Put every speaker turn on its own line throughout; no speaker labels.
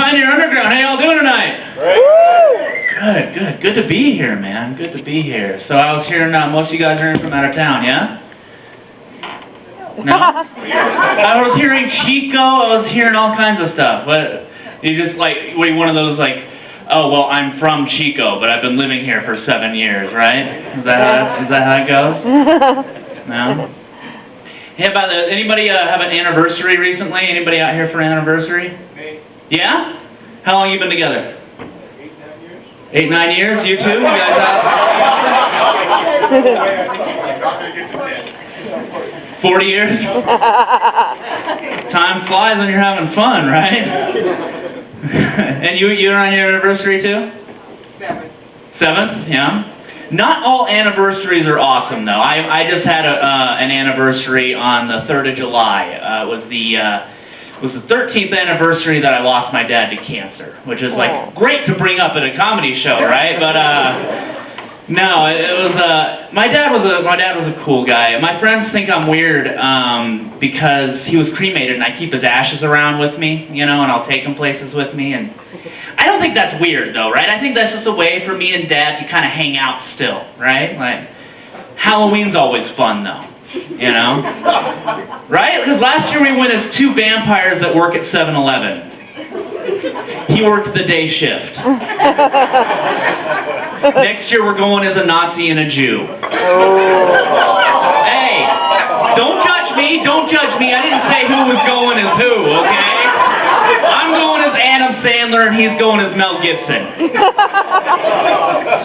Pioneer Underground. How y'all doing tonight? Good to be here, man. Good to be here. So I was hearing most of you guys are in from out of town, yeah? No? I was hearing Chico. I was hearing all kinds of stuff. But you just like, what are you, one of those like, oh, well, I'm from Chico, but I've been living here for 7 years, right? Is that how it goes? No? Hey, anybody have an anniversary recently? Anybody out here for an anniversary? Me. Yeah? How long you been together? 8, 9 years. 8, 9 years? You too? You guys out? 40 years? Time flies when you're having fun, right? And you're on your anniversary too? 7th, yeah. Not all anniversaries are awesome, though. I just had an anniversary on the 3rd of July. It was the 13th anniversary that I lost my dad to cancer, which is like great to bring up at a comedy show, right? But no, it was my dad was a cool guy. My friends think I'm weird because he was cremated, and I keep his ashes around with me, you know, and I'll take him places with me, and I don't think that's weird, though, right? I think that's just a way for me and Dad to kind of hang out still, right? Like, Halloween's always fun, though, you know? Right? Because last year we went as 2 vampires that work at 7-Eleven. He worked the day shift. Next year we're going as a Nazi and a Jew. Hey, don't judge me, don't judge me. I didn't say who was going as who, okay? I'm going as Adam Sandler, and he's going as Mel Gibson.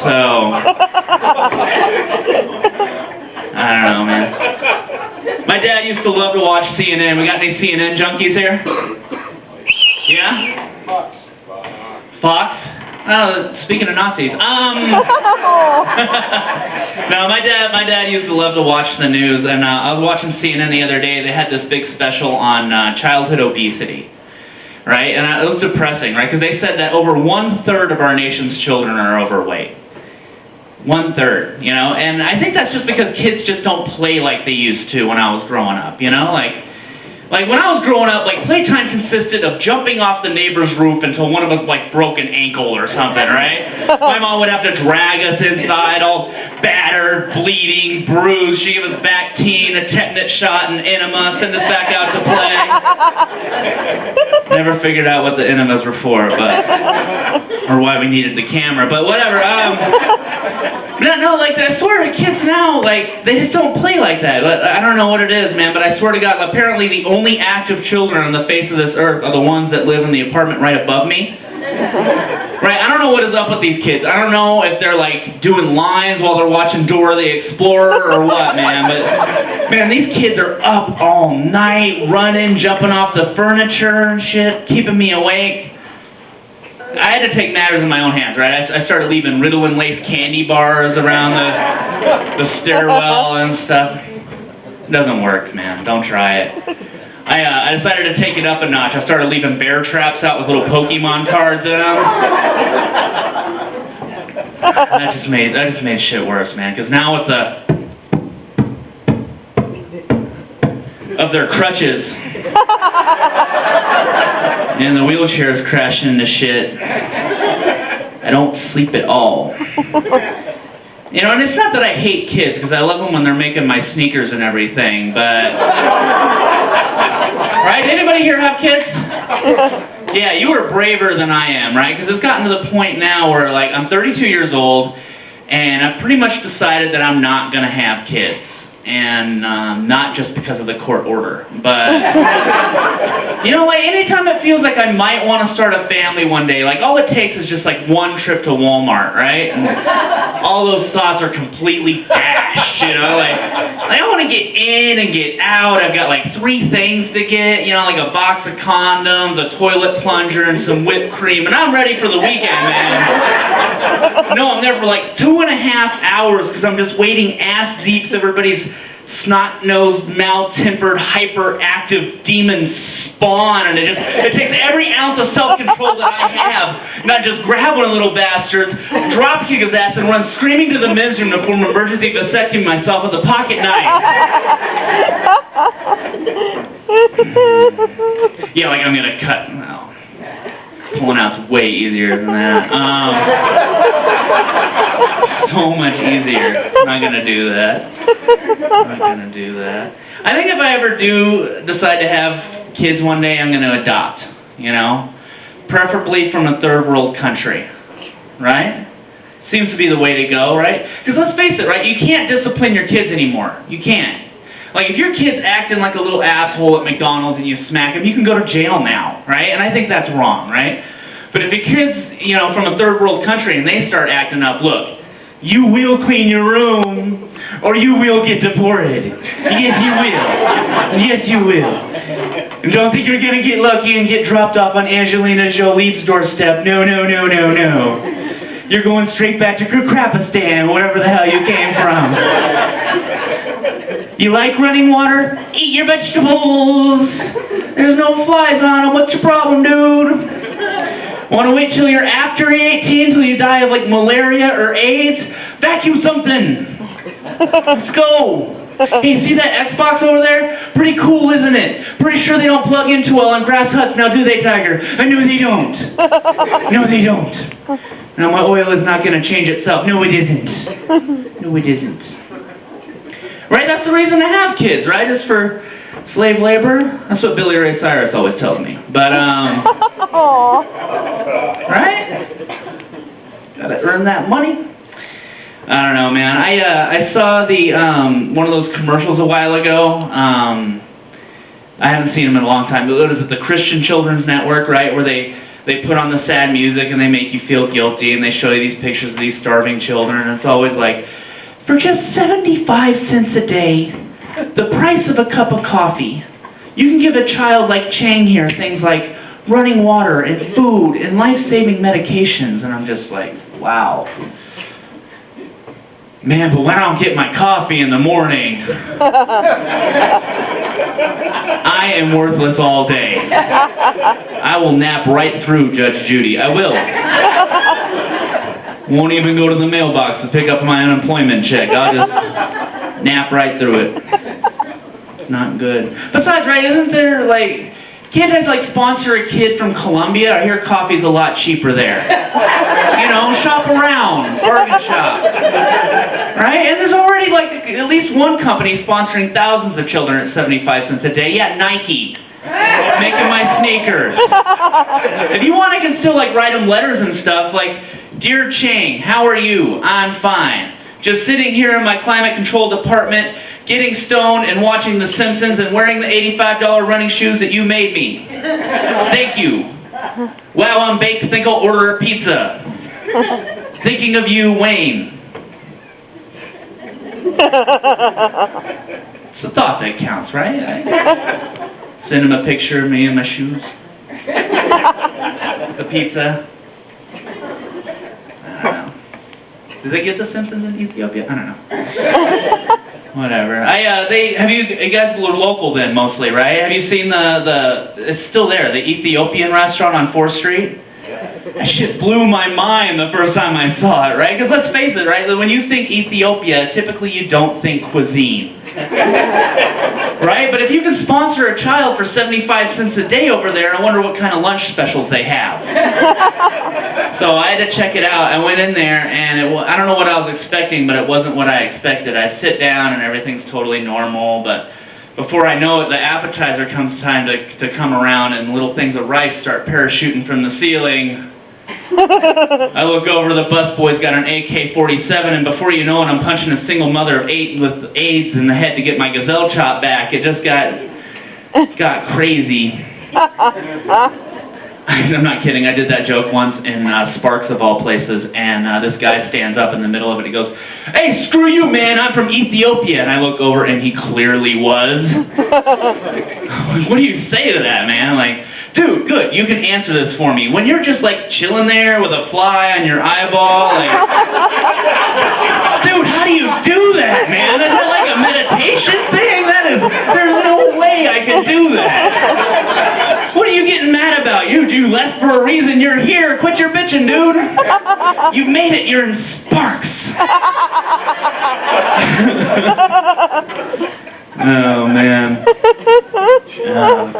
So, I don't know, man. My dad used to love to watch CNN. We got any CNN junkies here? Yeah? Fox? Oh, speaking of Nazis. No, my dad used to love to watch the news, and I was watching CNN the other day. They had this big special on childhood obesity. Right? And it was depressing, right? Because they said that over 1/3 of our nation's children are overweight. 1/3, you know? And I think that's just because kids just don't play like they used to when I was growing up, you know? Like when I was growing up, like, playtime consisted of jumping off the neighbor's roof until one of us, like, broke an ankle or something, right? My mom would have to drag us inside, all battered, bleeding, bruised. She'd give us Bactine, a tetanus shot, and enema, send us back out to play. Never figured out what the enemas were for, or why we needed the camera, but whatever. No, like, I swear to kids now, like, they just don't play like that. I don't know what it is, man, but I swear to God, apparently the only active children on the face of this earth are the ones that live in the apartment right above me. Right? I don't know what is up with these kids. I don't know if they're, like, doing lines while they're watching Dora the Explorer or what, man, but, man, these kids are up all night, running, jumping off the furniture and shit, keeping me awake. I had to take matters in my own hands, right? I started leaving Ritalin laced candy bars around the stairwell and stuff. It doesn't work, man. Don't try it. I decided to take it up a notch. I started leaving bear traps out with little Pokemon cards in them. That just made shit worse, man. Because now with of their crutches and the wheelchair's crashing into shit, I don't sleep at all. You know, and it's not that I hate kids, because I love them when they're making my sneakers and everything, but... Right? Anybody here have kids? Yeah, you are braver than I am, right? Because it's gotten to the point now where, like, I'm 32 years old, and I've pretty much decided that I'm not going to have kids. And not just because of the court order, but, you know, like, anytime it feels like I might want to start a family one day, like, all it takes is just, like, one trip to Walmart, right? And all those thoughts are completely dashed, you know, like, I want to get in and get out. I've got, like, 3 things to get, you know, like a box of condoms, a toilet plunger, and some whipped cream, and I'm ready for the weekend, man. No, I'm there for, like, 2.5 hours, because I'm just waiting ass deep so everybody's snot-nosed, mal-tempered, hyperactive demon spawn, and it takes every ounce of self-control that I have, and I just grab one of the little bastards, drop kick his ass, and run screaming to the men's room to perform emergency vasectomy myself with a pocket knife. Yeah, like I'm gonna cut. No. Pulling out's way easier than that. So much easier. I'm not gonna do that. I'm not gonna do that. I think if I ever do decide to have kids one day, I'm gonna adopt, you know? Preferably from a third world country, right? Seems to be the way to go, right? Because let's face it, right? You can't discipline your kids anymore. You can't. Like, if your kid's acting like a little asshole at McDonald's and you smack him, you can go to jail now, right? And I think that's wrong, right? But if your kid's, you know, from a third world country and they start acting up, look, you will clean your room or you will get deported. Yes, you will. Yes, you will. And don't think you're going to get lucky and get dropped off on Angelina Jolie's doorstep. No, no, no, no, no. You're going straight back to Krapistan, wherever the hell you came from. You like running water? Eat your vegetables. There's no flies on them. What's your problem, dude? Want to wait till you're after 18 till you die of like malaria or AIDS? Vacuum something. Let's go. Hey, see that Xbox over there? Pretty cool, isn't it? Pretty sure they don't plug in too well on grass huts now, do they, Tiger? No, they don't. No, they don't. Now, my oil is not going to change itself. No, it isn't. No, it isn't. Right? That's the reason to have kids, right? It's for slave labor. That's what Billy Ray Cyrus always tells me. But, right? Gotta earn that money. I don't know, man. I saw the one of those commercials a while ago. I haven't seen them in a long time. But it was at the Christian Children's Network, right, where they put on the sad music and they make you feel guilty and they show you these pictures of these starving children. And it's always like, for just 75 cents a day, the price of a cup of coffee, you can give a child like Chang here things like running water and food and life-saving medications. And I'm just like, wow. Man, but when I don't get my coffee in the morning, I am worthless all day. I will nap right through Judge Judy. I will. Won't even go to the mailbox to pick up my unemployment check. I'll just nap right through it. Not good. Besides, right, isn't there, like, can't I, like, sponsor a kid from Colombia? I hear coffee's a lot cheaper there. You know, shop around. Bargain shop. Right? And there's already, like, at least one company sponsoring thousands of children at 75 cents a day. Yeah, Nike. Making my sneakers. If you want, I can still, like, write them letters and stuff, like, Dear Chang, how are you? I'm fine. Just sitting here in my climate control department, getting stoned and watching The Simpsons and wearing the $85 running shoes that you made me. Thank you. Wow, I'm baked. Think I'll order a pizza. Thinking of you, Wayne. It's the thought that counts, right? Send him a picture of me and my shoes. The pizza. I don't know. Did they get The Simpsons in Ethiopia? I don't know. Whatever. You guys were local then mostly, right? Have you seen it's still there, the Ethiopian restaurant on 4th Street? That shit blew my mind the first time I saw it, right? Because let's face it, right? When you think Ethiopia, typically you don't think cuisine. Right? But if you can sponsor a child for 75 cents a day over there, I wonder what kind of lunch specials they have. So I had to check it out. I went in there, and I don't know what I was expecting, but it wasn't what I expected. I sit down, and everything's totally normal, but before I know it, the appetizer comes time to come around, and little things of rice start parachuting from the ceiling. I look over, the busboy's got an AK-47, and before you know it, I'm punching a single mother of 8 with AIDS in the head to get my gazelle chop back. It just got crazy. I'm not kidding. I did that joke once in Sparks of all places, and this guy stands up in the middle of it. He goes, "Hey, screw you, man. I'm from Ethiopia." And I look over, and he clearly was. What do you say to that, man? Like, dude, good. You can answer this for me. When you're just like chilling there with a fly on your eyeball, like, dude, how do you do that, man? Is it like a meditation thing? There's no way I can do that. What are you getting mad about? You left for a reason. You're here. Quit your bitching, dude. You made it. You're in Sparks. Oh, man.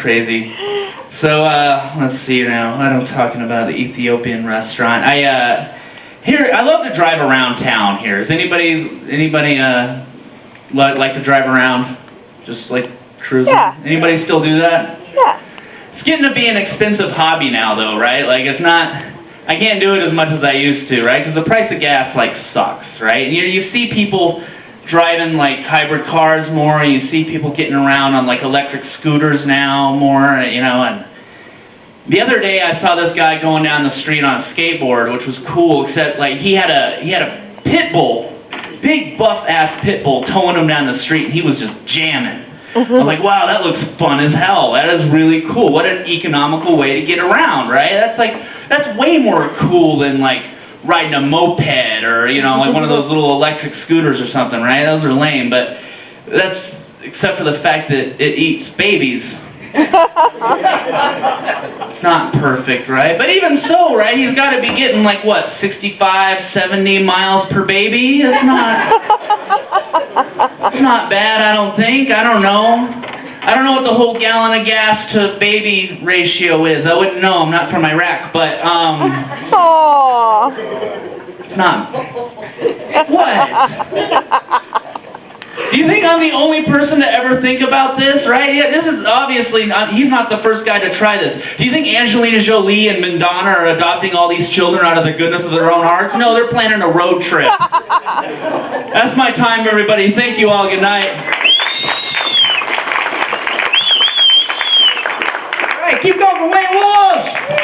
Crazy. So, let's see now. What I'm talking about, the Ethiopian restaurant. I love to drive around town here. Does anybody like to drive around? Just like cruising?
Yeah.
Anybody still do that?
Yeah.
It's getting to be an expensive hobby now, though, right? Like, it's not, I can't do it as much as I used to, right? Because the price of gas, like, sucks, right? And you see people driving, like, hybrid cars more, and you see people getting around on, like, electric scooters now more, you know, and the other day I saw this guy going down the street on a skateboard, which was cool, except, like, he had a pit bull, big buff-ass pit bull towing him down the street, and he was just jamming. I was like, wow, that looks fun as hell. That is really cool. What an economical way to get around, right? That's way more cool than, like, riding a moped or, you know, like one of those little electric scooters or something, right? Those are lame, but that's, except for the fact that it eats babies. It's not perfect, right? But even so, right, he's got to be getting, like, what, 65, 70 miles per baby? It's not bad, I don't think. I don't know. I don't know what the whole gallon of gas to baby ratio is. I wouldn't know. I'm not from Iraq, but,
Aww.
It's not. What? Do you think I'm the only person to ever think about this, right? Yeah, this is obviously not, he's not the first guy to try this. Do you think Angelina Jolie and Madonna are adopting all these children out of the goodness of their own hearts? No, they're planning a road trip. That's my time, everybody. Thank you all. Good night. All right, keep going for Walsh.